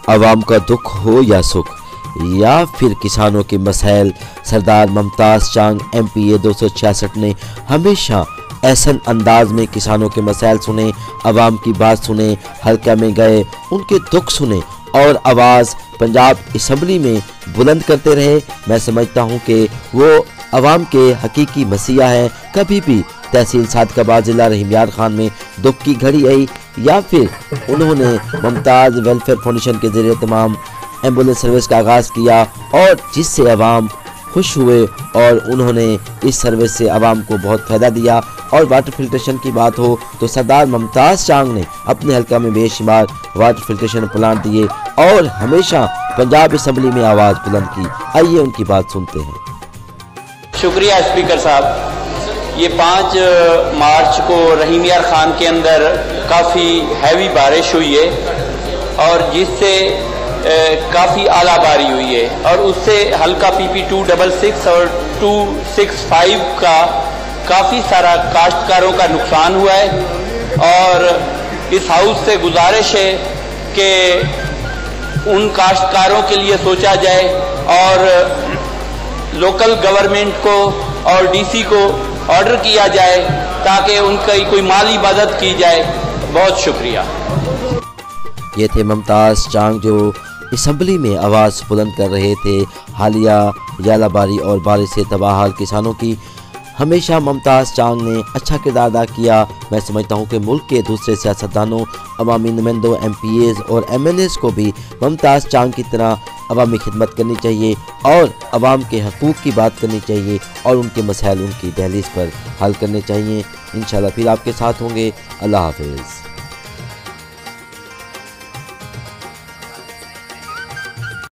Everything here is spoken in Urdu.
عوام کا دکھ ہو یا سکھ یا پھر کسانوں کے مسائل، سردار ممتاز چانگ MP 266 نے ہمیشہ احسن انداز میں کسانوں کے مسائل سنے، عوام کی بات سنے، حلقہ میں گئے، ان کے دکھ سنے اور آواز پنجاب اسمبلی میں بلند کرتے رہے۔ میں سمجھتا ہوں کہ وہ عوام کے حقیقی مسیحا ہیں۔ کبھی بھی تحصیل صادقآباد ضلع رحیم یار خان میں دکھ کی گھڑی آئی یا پھر انہوں نے ممتاز ویلفیئر فاؤنڈیشن کے ذریعے تمام ایمبولینس سروس کا آغاز کیا اور جس سے عوام خوش ہوئے اور انہوں نے اس سروس سے عوام کو بہت فائدہ دیا۔ اور واٹر فلٹریشن کی بات ہو تو سردار ممتاز چانگ نے اپنے حلقہ میں بے شمار واٹر فلٹریشن پلانٹ دیے اور ہمیشہ پنجاب اسمبلی میں آواز بلند کی۔ آئیے ان کی بات سنتے ہیں۔ شکریہ اسپیکر صاحب۔ یہ 5 مارچ کو رحیم یار خان کے اندر کافی ہیوی بارش ہوئی ہے اور جس سے کافی اعلیٰ باری ہوئی ہے اور اس سے حلقہ PP 266 اور 265 کا کافی سارا کاشتکاروں کا نقصان ہوا ہے اور اس ہاؤس سے گزارش ہے کہ ان کاشتکاروں کے لیے سوچا جائے اور لوکل گورنمنٹ کو اور DC کو آرڈر کیا جائے تاکہ ان کی کوئی مالی مدد کی جائے۔ بہت شکریہ۔ یہ تھے ممتاز چانگ جو اسمبلی میں آواز بلند کر رہے تھے حالیہ یالہ باری اور بارش سے تباہ حال کسانوں کی۔ ہمیشہ ممتاز چانگ نے اچھا کردار ادا کیا۔ میں سمجھتا ہوں کہ ملک کے دوسرے سیاستدانوں، عوامی نمائندوں، MPAs اور MLAs کو بھی ممتاز چانگ کی طرح عوامی خدمت کرنی چاہیے اور عوام کے حقوق کی بات کرنی چاہیے اور ان کے مسائل ان کی دہلیز پر حل کرنے چاہیے۔ انشاءاللہ پھر آپ کے ساتھ ہوں گے۔ اللہ حافظ۔